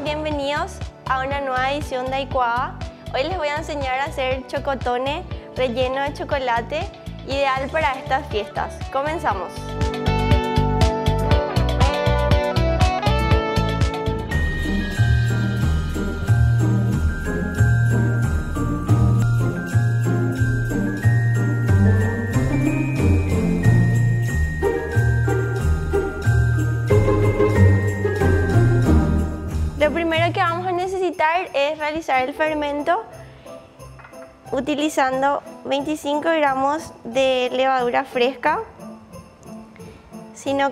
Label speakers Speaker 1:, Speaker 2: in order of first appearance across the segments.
Speaker 1: bienvenidos a una nueva edición de Aicuada. Hoy les voy a enseñar a hacer chocotone relleno de chocolate, ideal para estas fiestas. Comenzamos. Lo primero que vamos a necesitar es realizar el fermento utilizando 25 gramos de levadura fresca. Si no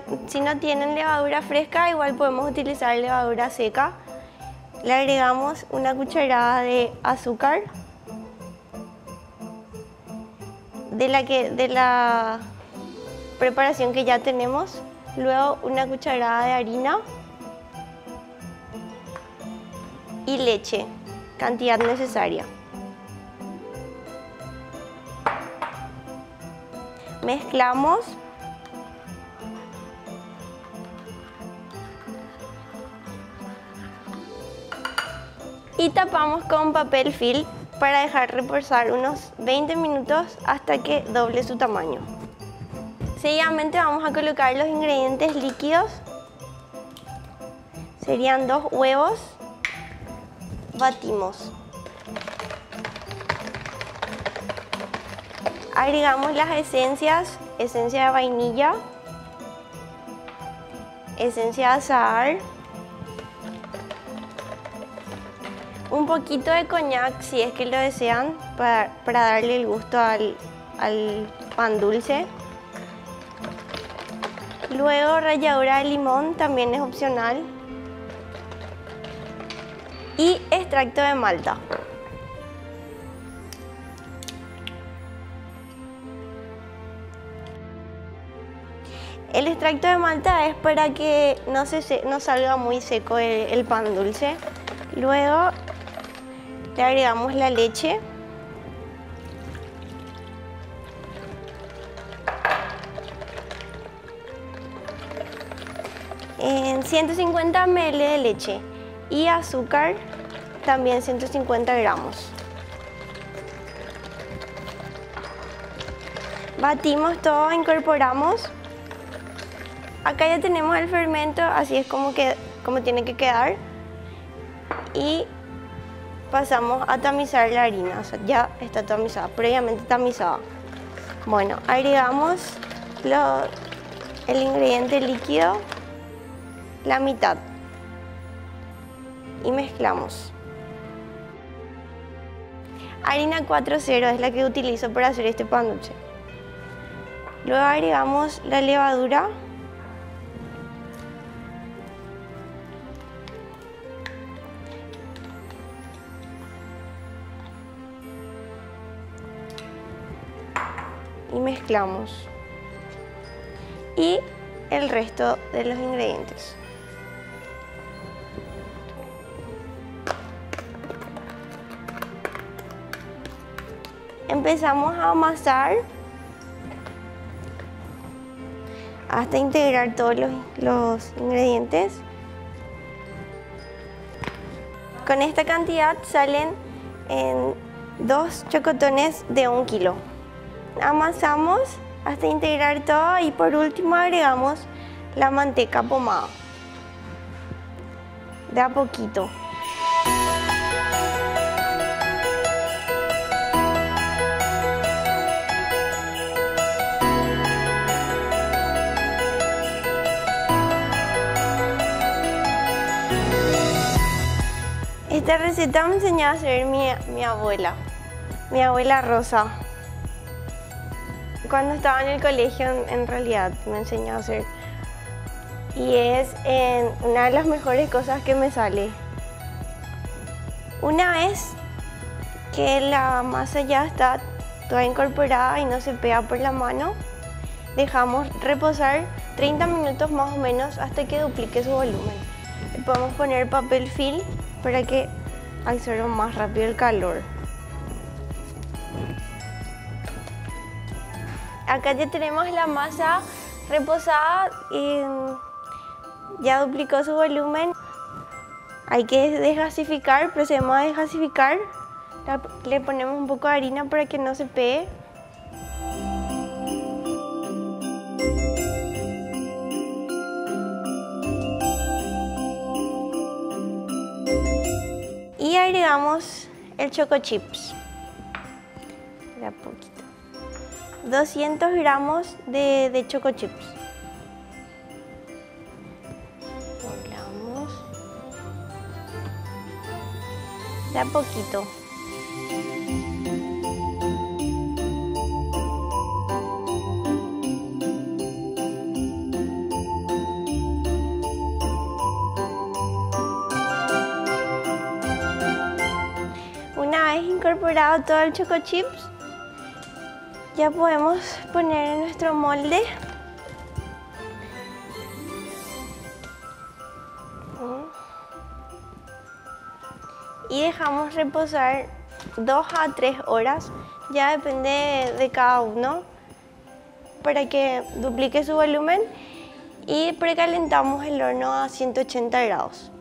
Speaker 1: tienen levadura fresca, igual podemos utilizar levadura seca. Le agregamos una cucharada de azúcar de la preparación que ya tenemos. Luego una cucharada de harina y leche, cantidad necesaria. Mezclamos. Y tapamos con papel film para dejar reposar unos 20 minutos hasta que doble su tamaño. Seguidamente vamos a colocar los ingredientes líquidos. Serían 2 huevos. Batimos. Agregamos las esencias, esencia de vainilla, esencia de azahar, un poquito de coñac si es que lo desean para darle el gusto al pan dulce. Luego ralladura de limón, también es opcional. Y extracto de malta. El extracto de malta es para que no salga muy seco el pan dulce. Luego le agregamos la leche. En 150 ml de leche. Y azúcar, también 150 gramos. Batimos todo, incorporamos. Acá ya tenemos el fermento, así es como tiene que quedar. Y pasamos a tamizar la harina, o sea, ya está tamizada, previamente tamizada. Bueno, agregamos el ingrediente líquido, la mitad. Y mezclamos. Harina 4.0 es la que utilizo para hacer este pan dulce. Luego agregamos la levadura. Y mezclamos. Y el resto de los ingredientes. Empezamos a amasar hasta integrar todos los ingredientes. Con esta cantidad salen 2 chocotones de 1 kilo. Amasamos hasta integrar todo y por último agregamos la manteca pomada. De a poquito. Esta receta me enseñó a hacer mi abuela Rosa. Cuando estaba en el colegio, en realidad, me enseñó a hacer. Y es una de las mejores cosas que me sale. Una vez que la masa ya está toda incorporada y no se pega por la mano, dejamos reposar 30 minutos más o menos hasta que duplique su volumen. Le podemos poner papel film para que absorba más rápido el calor. Acá ya tenemos la masa reposada y ya duplicó su volumen. Hay que desgasificar, procedemos a desgasificar. Le ponemos un poco de harina para que no se pegue. Y agregamos el choco chips. De a poquito. 200 gramos de choco chips. Doblamos. De a poquito. Una vez incorporado todo el choco chips, ya podemos poner en nuestro molde. Y dejamos reposar 2 a 3 horas, ya depende de cada uno, para que duplique su volumen, y precalentamos el horno a 180 grados.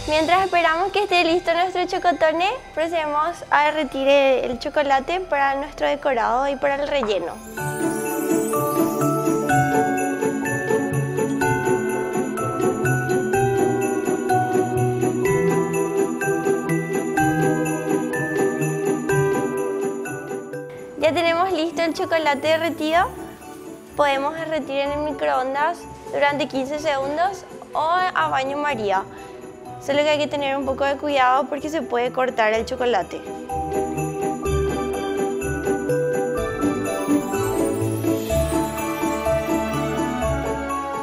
Speaker 1: Mientras esperamos que esté listo nuestro chocotone, procedemos a derretir el chocolate para nuestro decorado y para el relleno. Ya tenemos listo el chocolate derretido. Podemos derretir en el microondas durante 15 segundos o a baño María. Solo que hay que tener un poco de cuidado porque se puede cortar el chocolate.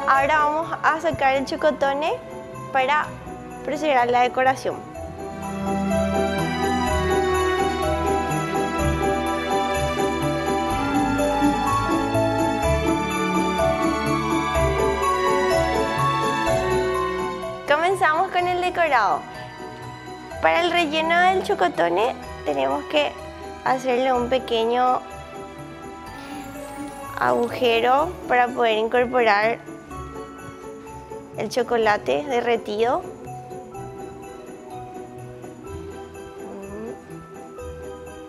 Speaker 1: Ahora vamos a sacar el chocotone para proceder a la decoración. Comenzamos con el decorado. Para el relleno del chocotone tenemos que hacerle un pequeño agujero para poder incorporar el chocolate derretido.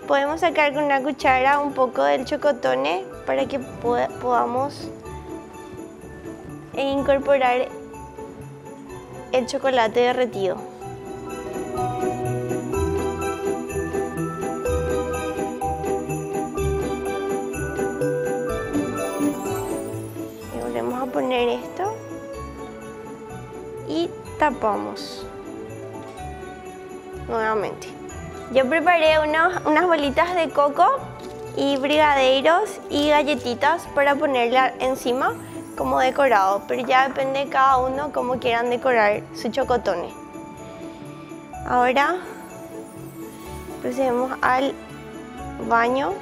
Speaker 1: Podemos sacar con una cuchara un poco del chocotone para que podamos incorporar el chocolate derretido. Y volvemos a poner esto y tapamos nuevamente. Yo preparé unas bolitas de coco y brigadeiros y galletitas para ponerla encima como decorado, pero ya depende de cada uno cómo quieran decorar su chocotone. Ahora procedemos al baño.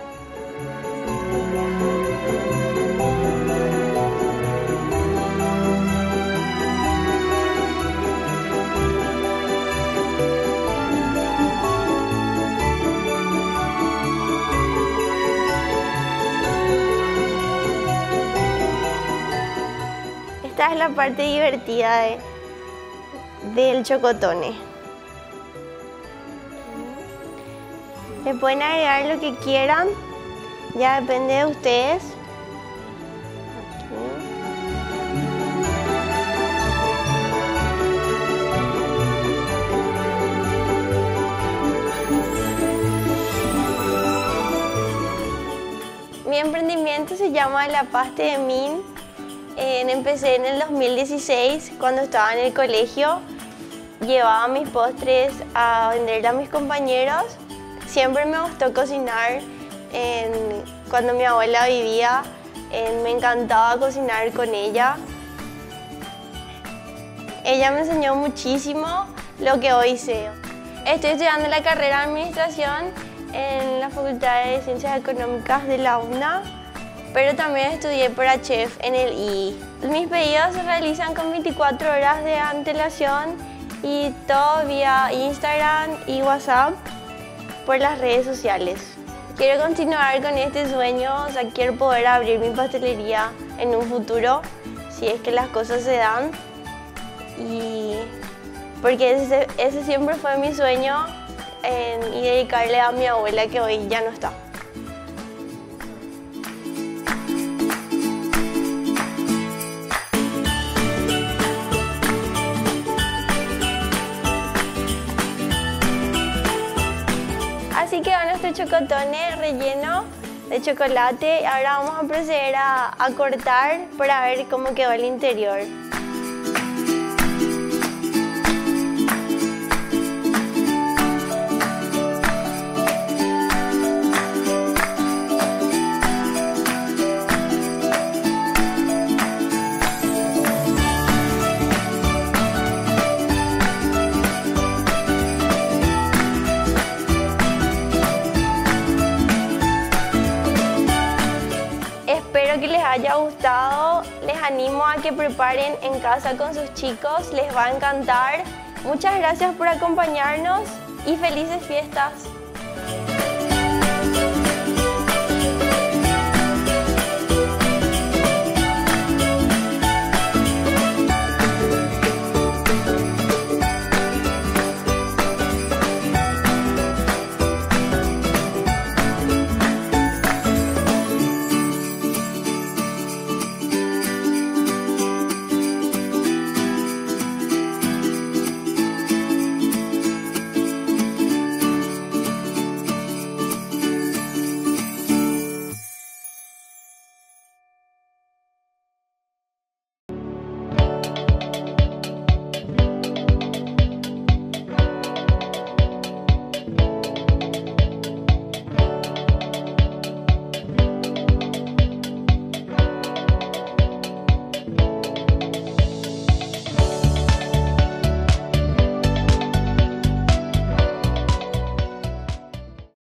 Speaker 1: Esta es la parte divertida del chocotone. Le pueden agregar lo que quieran, ya depende de ustedes. Mi emprendimiento se llama La Paste de Min. Empecé en el 2016, cuando estaba en el colegio. Llevaba mis postres a vender a mis compañeros. Siempre me gustó cocinar. Cuando mi abuela vivía, me encantaba cocinar con ella. Ella me enseñó muchísimo lo que hoy sé. Estoy estudiando la carrera de Administración en la Facultad de Ciencias Económicas de la UNA. pero también estudié para chef en el II. Mis pedidos se realizan con 24 horas de antelación y todo vía Instagram y WhatsApp por las redes sociales. Quiero continuar con este sueño, o sea, quiero poder abrir mi pastelería en un futuro, si es que las cosas se dan. Y porque ese siempre fue mi sueño y dedicarle a mi abuela que hoy ya no está. Así quedó nuestro chocotone relleno de chocolate. Ahora vamos a proceder a cortar para ver cómo quedó el interior. Espero que les haya gustado, les animo a que preparen en casa con sus chicos, les va a encantar. Muchas gracias por acompañarnos y felices fiestas.